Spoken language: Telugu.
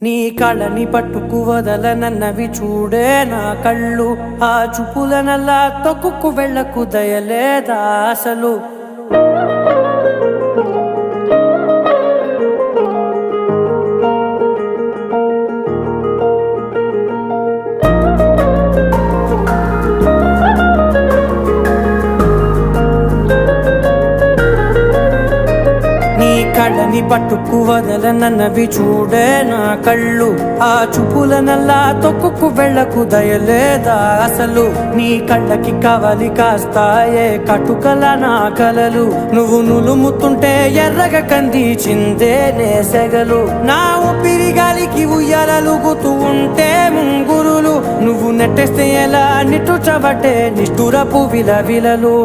నీ కళని పట్టుకు వదలనన్నవి చూడే నా కళ్ళు, ఆ చూపులనల్లా తొక్కుకు వెళ్ళకు దయలేదా అసలు. కళ్ళని పట్టుకు వదలనన్నవి చూడే నా కళ్ళు, ఆ చూపులనల్లా తొక్కుకు వెళ్ళకు దయలేదా అసలు. నీ కళ్ళకి కవలి కాస్తాయే కటుకల నా కలలు, నువ్వు నులుముతుంటే ఎర్రగ కంది చిందే నేసెగలు. నా ఊపిరి గాలికి ఉయ్యాలలుగుతూ ఉంటే ముంగురులు, నువ్వు నెట్టేస్తే ఎలా నిట్టుచబట్టే నిష్ఠురపు విలవిలలు.